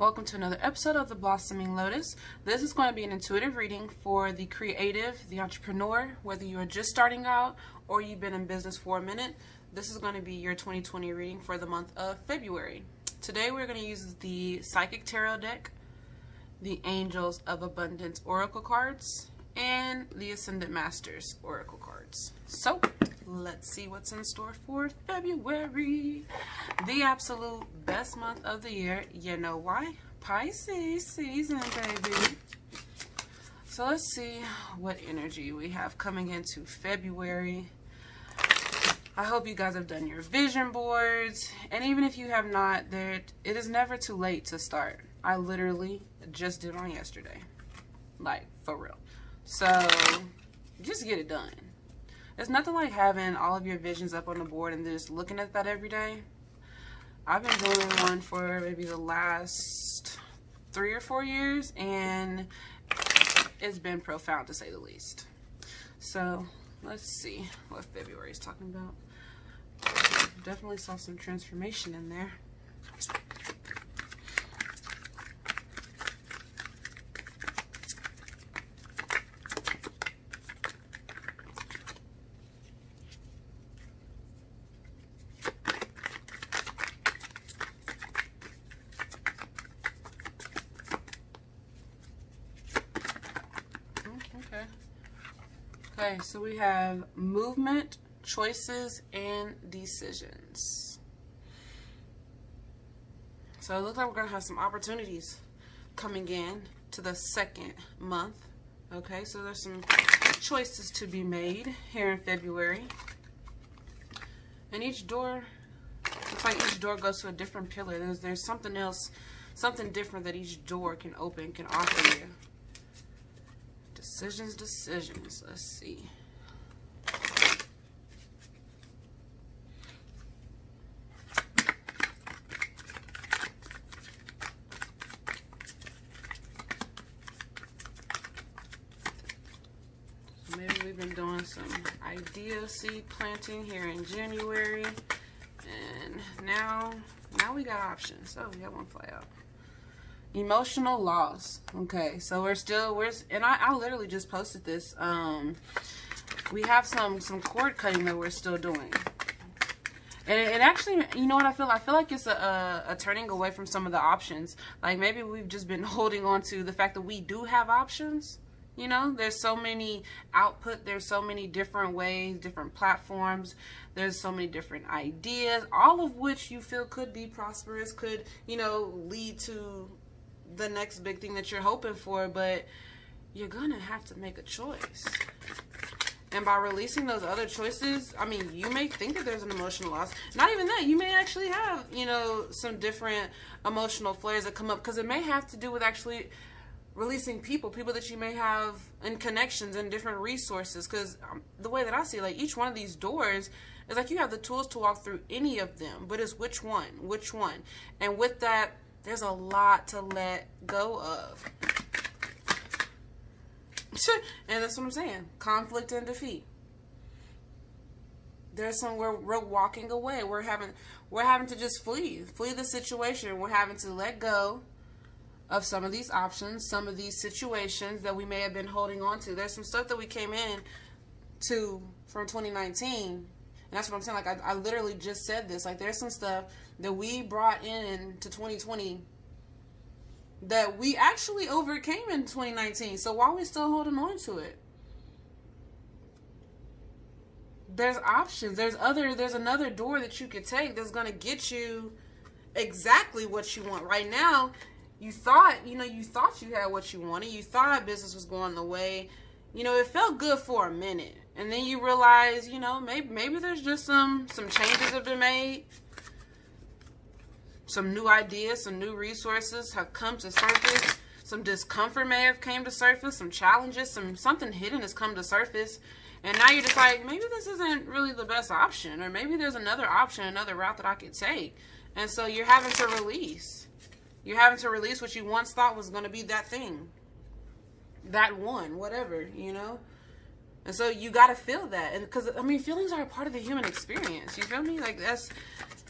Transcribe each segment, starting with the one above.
Welcome to another episode of the Blossoming Lotus. This is going to be an intuitive reading for the creative, the entrepreneur, whether you are just starting out or you've been in business for a minute. This is going to be your 2020 reading for the month of February. Today we're going to use the Psychic Tarot deck, the Angels of Abundance Oracle cards, and the Ascendant Masters Oracle cards. So let's see what's in store for February, the absolute best month of the year. You know why? Pisces season, baby. So let's see what energy we have coming into February. I hope you guys have done your vision boards, and even if you have not, it is never too late to start. I literally just did one yesterday, like for real. So just get it done. It's nothing like having all of your visions up on the board and just looking at that every day. I've been doing one for maybe the last 3 or 4 years, and it's been profound to say the least. So let's see what February is talking about. Definitely saw some transformation in there. Okay, so we have movement, choices, and decisions. So it looks like we're going to have some opportunities coming in to the second month. Okay, so there's some choices to be made here in February. And each door, looks like each door goes to a different pillar. There's something else, something different that each door can open, can offer you. Decisions. Let's see. So maybe we've been doing some idea seed planting here in January, and now we got options. Oh, we got one fly out. Emotional loss. Okay, so and I literally just posted this. We have some cord cutting that we're still doing, and actually, you know what I feel like it's a turning away from some of the options. Like maybe we've just been holding on to the fact that we do have options. You know, there's so many output, there's so many different ways, different platforms, there's so many different ideas, all of which you feel could be prosperous, could, you know, lead to the next big thing that you're hoping for, but you're gonna have to make a choice. And by releasing those other choices, I mean, you may think that there's an emotional loss. Not even that. You may actually have, you know, some different emotional flares that come up, because it may have to do with actually releasing people that you may have in connections and different resources. Because the way that I see it, like each one of these doors is like you have the tools to walk through any of them, but it's which one. And with that, there's a lot to let go of. And that's what I'm saying. Conflict and defeat. There's some where we're walking away. We're having to just flee the situation. We're having to let go of some of these options, some of these situations that we may have been holding on to. There's some stuff that we came in to from 2019. And that's what I'm saying. Like, I literally just said this. Like, there's some stuff that we brought in to 2020 that we actually overcame in 2019. So why are we still holding on to it? There's options. There's another door that you could take that's going to get you exactly what you want. Right now, you thought you had what you wanted. You thought business was going the way. You know, it felt good for a minute. And then you realize, you know, maybe there's just some changes have been made. Some new ideas, some new resources have come to surface. Some discomfort may have came to surface. Some challenges, something hidden has come to surface. And now you're just like, maybe this isn't really the best option. Or maybe there's another option, another route that I could take. And so you're having to release. You're having to release what you once thought was going to be that thing. That one, whatever, you know. And so you got to feel that. And because, I mean, feelings are a part of the human experience. You feel me? Like,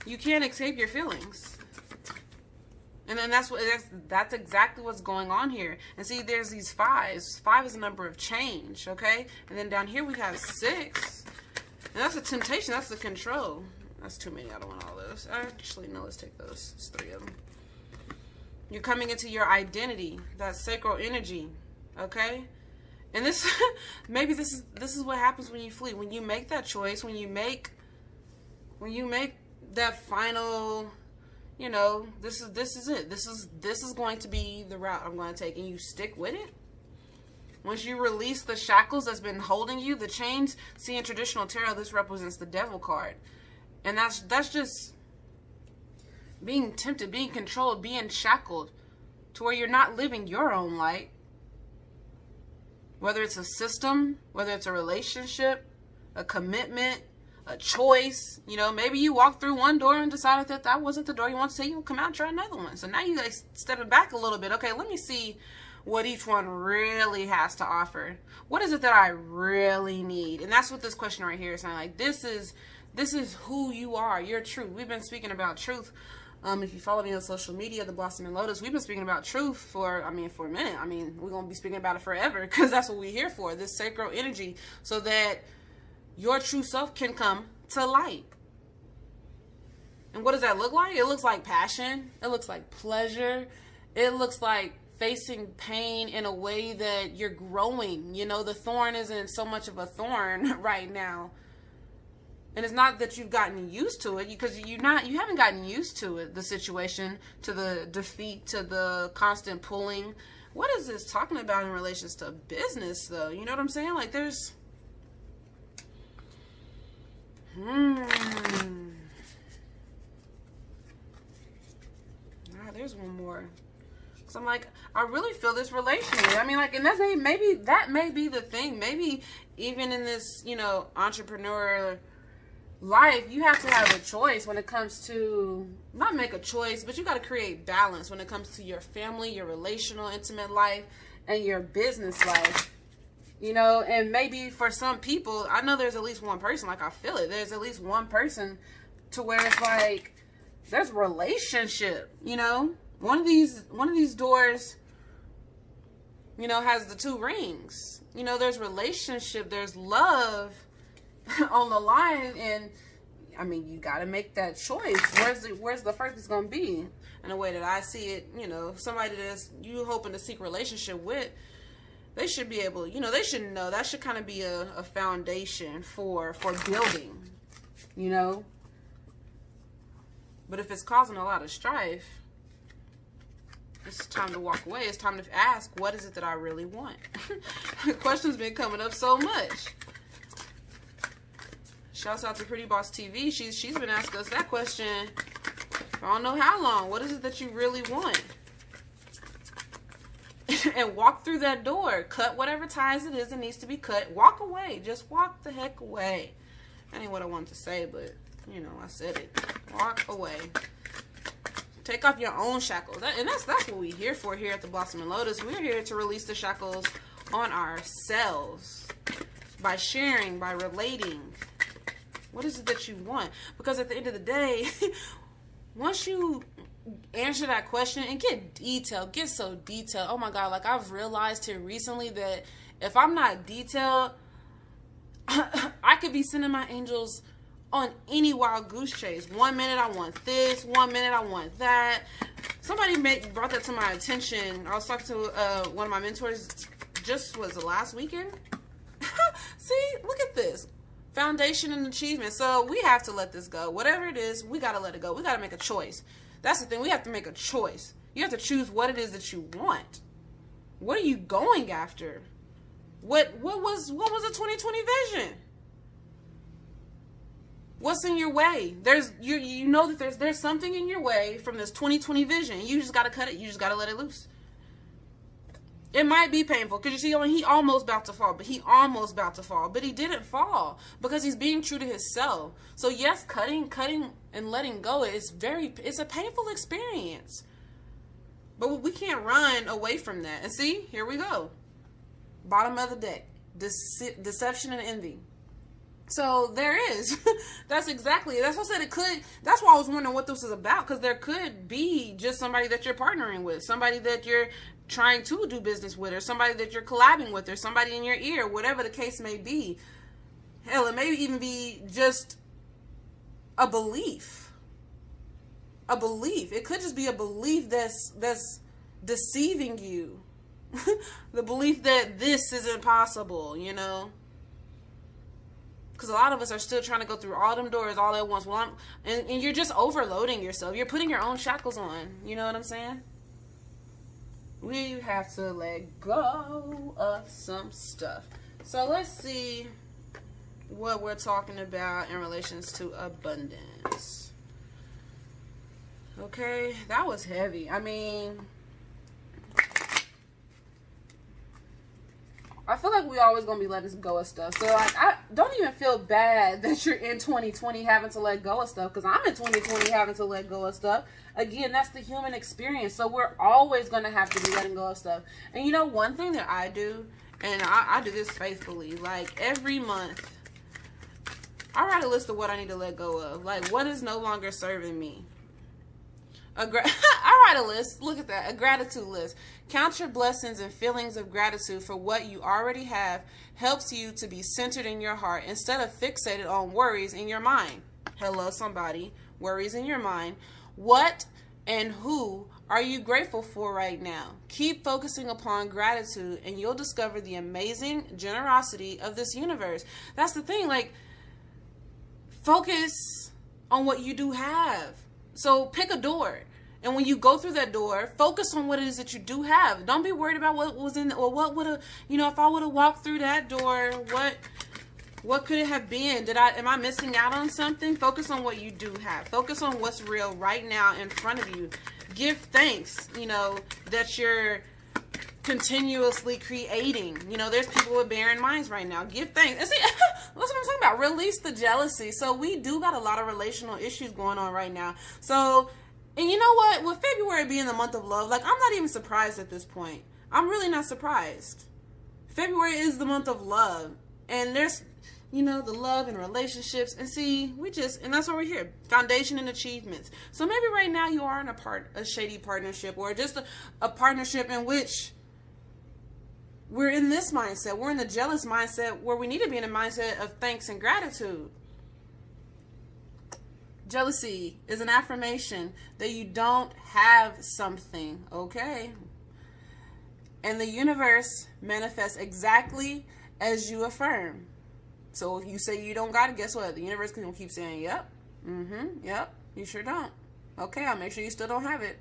you can't escape your feelings. And then that's exactly what's going on here. And see, there's these fives. 5 is a number of change, okay? And then down here we have 6. And that's a temptation. That's the control. That's too many. I don't want all those. Actually, no, let's take those. It's 3 of them. You're coming into your identity, that sacral energy, okay? And this, maybe this is what happens when you flee. When you make that choice, when you make that final, you know, this is it. This is going to be the route I'm going to take, and you stick with it. Once you release the shackles that's been holding you, the chains. See, in traditional tarot, this represents the devil card, and that's just being tempted, being controlled, being shackled to where you're not living your own light. Whether it's a system, whether it's a relationship, a commitment, a choice. You know, maybe you walked through one door and decided that that wasn't the door you want to take. You'll come out and try another one. So now you like stepping back a little bit. Okay, let me see what each one really has to offer. What is it that I really need? And that's what this question right here is saying. Like, this is who you are, your truth. We've been speaking about truth. If you follow me on social media, the Blossoming Lotus, we've been speaking about truth for a minute. I mean, we're going to be speaking about it forever, because that's what we're here for, this sacral energy, so that your true self can come to light. And what does that look like? It looks like passion. It looks like pleasure. It looks like facing pain in a way that you're growing. You know, the thorn isn't so much of a thorn right now. And it's not that you've gotten used to it, because you haven't gotten used to it, the situation, to the defeat, to the constant pulling. What is this talking about in relations to business, though? You know what I'm saying? Like, there's there's one more. Cause I'm like, I really feel this relationship. I mean, like, and maybe that may be the thing. Maybe even in this, you know, entrepreneur life, you have to have a choice when it comes to, not make a choice, but you got to create balance when it comes to your family, your relational, intimate life, and your business life. You know, and maybe for some people, I know there's at least one person, like, I feel it. There's at least one person to where it's like, there's relationship, you know? One of these doors, you know, has the 2 rings. You know, there's relationship, there's love on the line, and I mean, you got to make that choice. Where's the first is going to be? In a way that I see it, you know, somebody that's you hoping to seek relationship with, they should be able, you know, they should know. That should kind of be a foundation for building, you know. But if it's causing a lot of strife, it's time to walk away. It's time to ask, what is it that I really want? The question's been coming up so much. Shouts out to Pretty Boss TV. She's been asking us that question for I don't know how long. What is it that you really want? And walk through that door. Cut whatever ties it is that needs to be cut. Walk away. Just walk the heck away. That ain't what I wanted to say, but, you know, I said it. Walk away. Take off your own shackles. And that's what we're here for here at the Blossoming Lotus. We're here to release the shackles on ourselves. By sharing, by relating. What is it that you want? Because at the end of the day, once you answer that question and get detailed, get so detailed. Oh my God, like, I've realized here recently that if I'm not detailed, I could be sending my angels on any wild goose chase. 1 minute I want this, 1 minute I want that. Somebody brought that to my attention. I was talking to one of my mentors, was the last weekend. See, look at this. Foundation and achievement. So we have to let this go. Whatever it is, we got to let it go. We got to make a choice. That's the thing. We have to make a choice. You have to choose what it is that you want. What are you going after? What was the 2020 vision? What's in your way? You know that there's something in your way from this 2020 vision. You just got to cut it. You just got to let it loose. It might be painful, because you see, I mean, he almost about to fall, but he didn't fall because he's being true to himself. So yes, cutting and letting go it's a painful experience, but we can't run away from that. And see, here we go. Bottom of the deck, deception and envy. So there is. That's what I said. It could. That's why I was wondering what this is about, because there could be just somebody that you're partnering with, somebody that you're trying to do business with, or somebody that you're collabing with, or somebody in your ear, whatever the case may be. Hell, it may even be just a belief. A belief. It could just be a belief that's deceiving you. The belief that this is impossible, you know. Because a lot of us are still trying to go through all them doors all at once. Well, and you're just overloading yourself. You're putting your own shackles on. You know what I'm saying? We have to let go of some stuff. So let's see what we're talking about in relations to abundance. Okay, that was heavy. I mean, I feel like we always gonna be letting go of stuff. So like, I don't even feel bad that you're in 2020 having to let go of stuff, because I'm in 2020 having to let go of stuff. Again, that's the human experience. So we're always gonna have to be letting go of stuff. And you know, one thing that I do, and I do this faithfully, like every month, I write a list of what I need to let go of. Like, what is no longer serving me? I write a list. Look at that. A gratitude list. Count your blessings and feelings of gratitude for what you already have helps you to be centered in your heart instead of fixated on worries in your mind. Hello, somebody. Worries in your mind. What and who are you grateful for right now? Keep focusing upon gratitude and you'll discover the amazing generosity of this universe. That's the thing. Like, focus on what you do have. So pick a door. And when you go through that door, focus on what it is that you do have. Don't be worried about what was in, or what would have, you know, if I would have walked through that door, what could it have been? Am I missing out on something? Focus on what you do have. Focus on what's real right now in front of you. Give thanks, you know, that you're continuously creating. You know, there's people with barren minds right now. Give thanks. And see, that's what I'm talking about. Release the jealousy. So we do got a lot of relational issues going on right now. So, and you know what? With February being the month of love, like, I'm not even surprised at this point. I'm really not surprised. February is the month of love. And there's, you know, the love and relationships. And see, and that's why we're here. Foundation and achievements. So maybe right now you are in a shady partnership, or just a partnership in which we're in this mindset. We're in the jealous mindset, where we need to be in a mindset of thanks and gratitude. Jealousy is an affirmation that you don't have something, okay? And the universe manifests exactly as you affirm. So if you say you don't got it, guess what? The universe can keep saying, yep, yep, you sure don't. Okay, I'll make sure you still don't have it.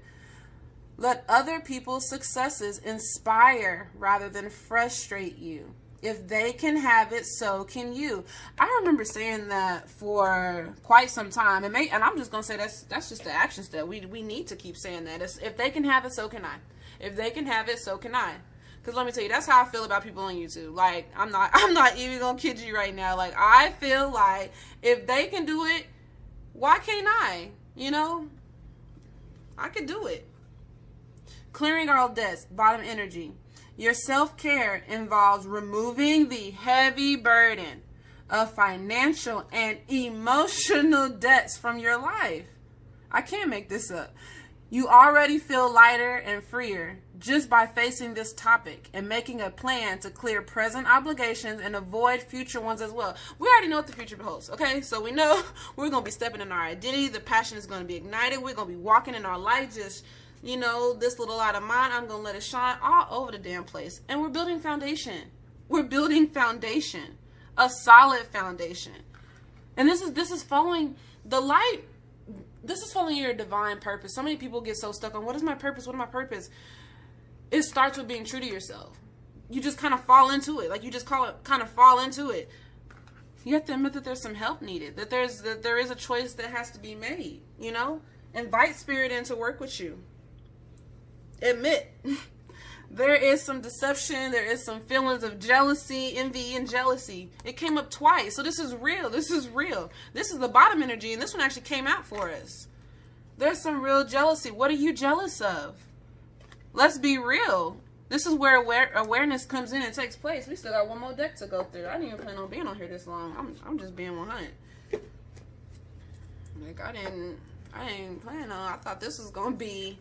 Let other people's successes inspire rather than frustrate you. If they can have it, so can you. I remember saying that for quite some time, and I'm just gonna say that's just the action step. We need to keep saying that. If they can have it, so can I. If they can have it, so can I. Because let me tell you, that's how I feel about people on YouTube. Like, I'm not even gonna kid you right now. Like, I feel like if they can do it, why can't I? You know, I could do it. Clearing all debts, bottom energy. Your self-care involves removing the heavy burden of financial and emotional debts from your life. I can't make this up. You already feel lighter and freer just by facing this topic and making a plan to clear present obligations and avoid future ones as well. We already know what the future holds, okay? So we know we're going to be stepping in our identity. The passion is going to be ignited. We're going to be walking in our light, just, you know, this little light of mine, I'm going to let it shine all over the damn place. And we're building foundation. We're building foundation. A solid foundation. And this is following the light. This is following your divine purpose. So many people get so stuck on, what is my purpose? What is my purpose? It starts with being true to yourself. You just kind of fall into it. Like, you just kind of fall into it. You have to admit that there's some help needed. That there is a choice that has to be made. You know? Invite spirit in to work with you. Admit there is some deception, there is some feelings of jealousy, envy, and jealousy. It came up twice, so this is real. This is real. This is the bottom energy, and this one actually came out for us. There's some real jealousy. What are you jealous of? Let's be real. This is where awareness comes in and takes place. We still got one more deck to go through. I didn't even plan on being on here this long. I'm just being 100. Like I didn't plan on. I thought this was gonna be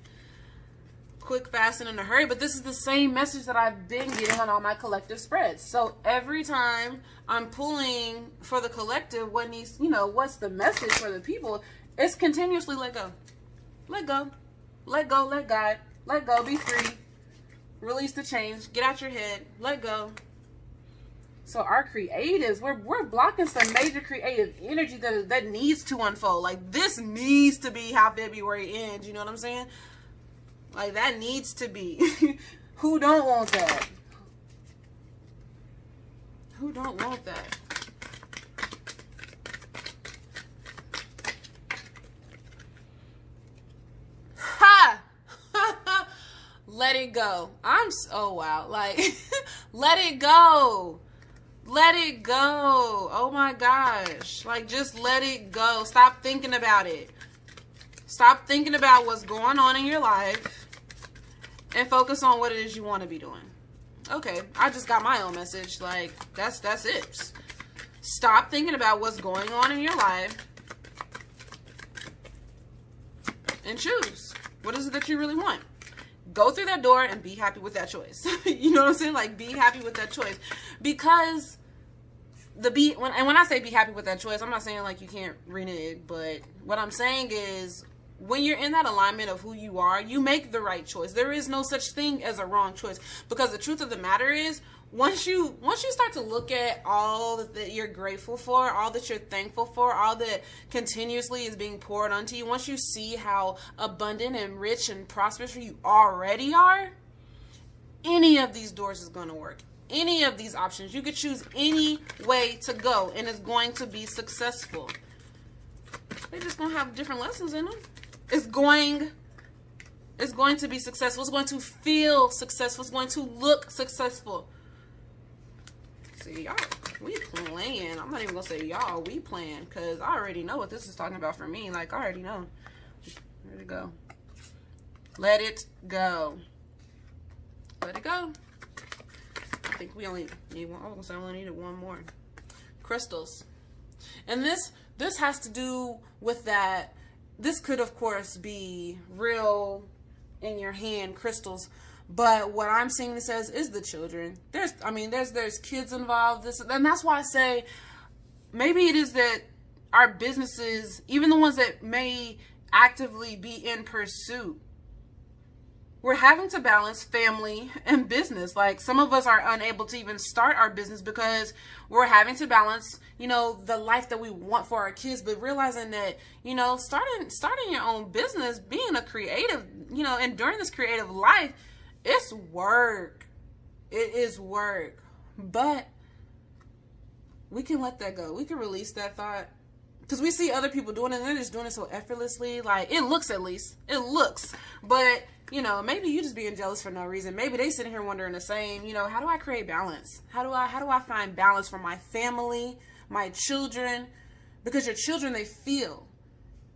quick, fast, and in a hurry. But this is the same message that I've been getting on all my collective spreads. So every time I'm pulling for the collective, what needs, you know, what's the message for the people? It's continuously let go, let go, let go, let God, let go, be free. Release the change. Get out your head. Let go. So our creatives, we're blocking some major creative energy that needs to unfold. Like this needs to be how February ends. You know what I'm saying? Like that needs to be. Who don't want that? Who don't want that? Ha! Let it go. Oh wow. Like, let it go. Let it go. Oh my gosh. Like, just let it go. Stop thinking about it. Stop thinking about what's going on in your life and focus on what it is you want to be doing. Okay. I just got my own message. Like, that's it. Stop thinking about what's going on in your life and choose. What is it that you really want? Go through that door and be happy with that choice. You know what I'm saying? Like, be happy with that choice. Because when I say be happy with that choice, I'm not saying like you can't renege, but what I'm saying is when you're in that alignment of who you are, you make the right choice. There is no such thing as a wrong choice. Because the truth of the matter is, once you start to look at all that you're grateful for, all that you're thankful for, all that continuously is being poured onto you, once you see how abundant and rich and prosperous you already are, any of these doors is going to work. Any of these options. You could choose any way to go and it's going to be successful. They're just going to have different lessons in them. It's going to be successful. It's going to feel successful. It's going to look successful. See, y'all, we playing. I'm not even gonna say y'all, we playing, because I already know what this is talking about for me. Like, I already know. There we go. Let it go. Let it go. I think we only need one. I was gonna say I only needed one more. Crystals. And this has to do with that. This could, of course, be real in your hand crystals. But what I'm seeing this as is the children. There's kids involved. And that's why I say maybe it is that our businesses, even the ones that may actively be in pursuit, we're having to balance family and business. Like, some of us are unable to even start our business because we're having to balance, you know, the life that we want for our kids, but realizing that, you know, starting your own business, being a creative, you know, and during this creative life, it's work. It is work. But we can let that go. We can release that thought. Because we see other people doing it and they're just doing it so effortlessly. Like, it looks, at least. It looks. But, you know, maybe you just being jealous for no reason. Maybe they sitting here wondering the same, you know, how do I create balance? How do I find balance for my family, my children? Because your children, they feel.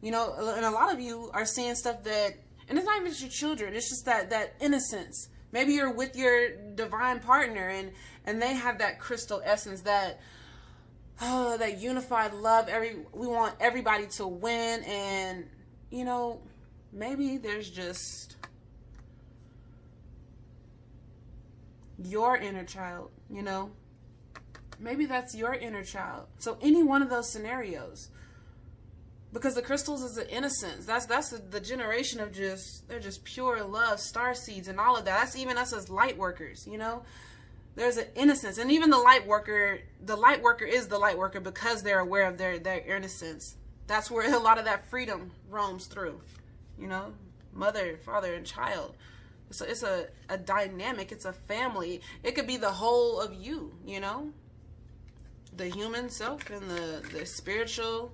You know, and a lot of you are seeing stuff that, and it's not even just your children, it's just that innocence. Maybe you're with your divine partner and they have that crystal essence, that unified love. We want everybody to win, and, you know, maybe there's just your inner child, you know? Maybe that's your inner child. So any one of those scenarios. Because the crystals is the innocence. That's the generation of they're just pure love, star seeds and all of that. That's even us as light workers, you know? There's an innocence. And even the light worker is the light worker because they're aware of their innocence. That's where a lot of that freedom roams through, you know? Mother, father, and child. It's a dynamic. It's a family. It could be the whole of you, you know? The human self and the spiritual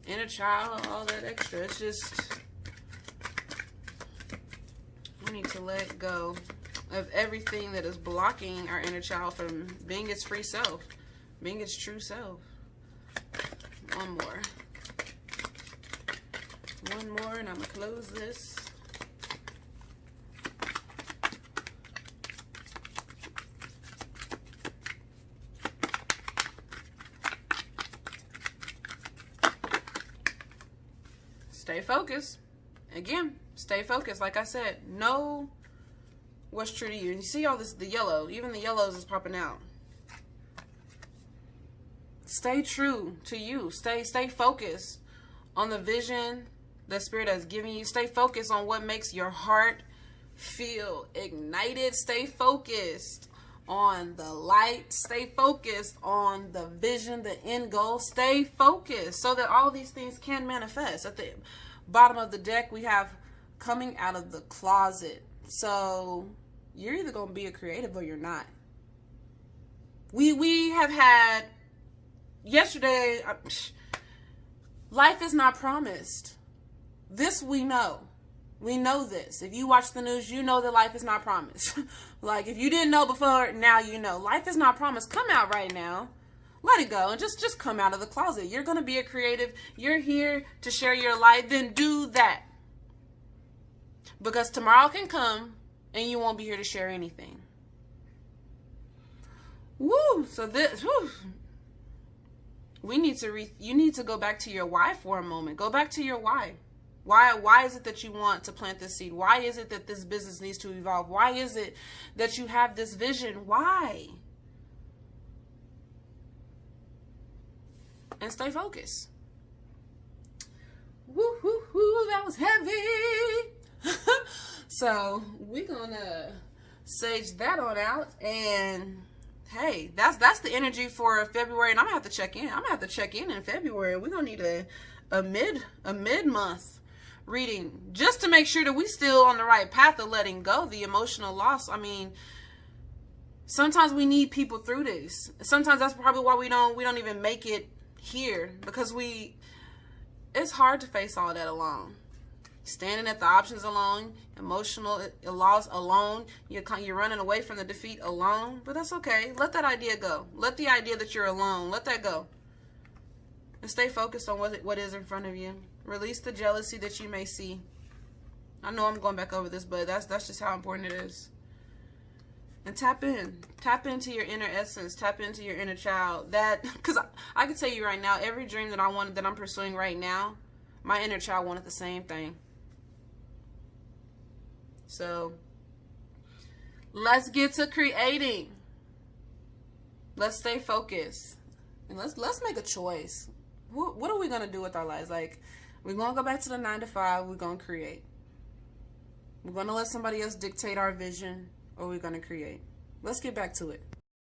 inner child, all that extra. It's just, we need to let go of everything that is blocking our inner child from being its free self, being its true self. One more and I'm gonna close this. stay focused. Again, stay focused. Like I said, know what's true to you. And you see all this, the yellow, even the yellows is popping out. Stay true to you. Stay focused on the vision the Spirit has given you. Stay focused on what makes your heart feel ignited. Stay focused on the light. Stay focused on the vision, the end goal. Stay focused so that all these things can manifest. At the bottom of the deck, we have coming out of the closet. So you're either going to be a creative or you're not. We have had yesterday, life is not promised. This we know. We know this. If you watch the news, you know that life is not promised. Like, if you didn't know before, now you know. Life is not promised. Come out right now. Let it go and just come out of the closet. You're going to be a creative. You're here to share your light. Then do that. Because tomorrow can come and you won't be here to share anything. Woo! So this, whew. You need to go back to your why for a moment. Go back to your why. Why is it that you want to plant this seed? Why is it that this business needs to evolve? Why is it that you have this vision? Why? And stay focused. Woo, woo, woo, that was heavy. So we're gonna sage that on out, and hey, that's the energy for February, and I'm gonna have to check in. I'm gonna have to check in February. We're gonna need a mid-month reading just to make sure that we still on the right path of letting go the emotional loss. I mean, sometimes we need people through this. Sometimes that's probably why we don't even make it here, because it's hard to face all that alone. Standing at the options alone, emotional loss alone, you're running away from the defeat alone, but that's okay. Let that idea go. Let the idea that you're alone, let that go. And stay focused on what is in front of you. Release the jealousy that you may see. I know I'm going back over this, but that's just how important it is. And tap into your inner essence, tap into your inner child. Because I can tell you right now, every dream that I'm pursuing right now, my inner child wanted the same thing. So let's get to creating. Let's stay focused, and let's make a choice. What are we gonna do with our lives? Like, we're gonna go back to the 9 to 5. We're gonna create. We're gonna let somebody else dictate our vision, or we're gonna create. Let's get back to it.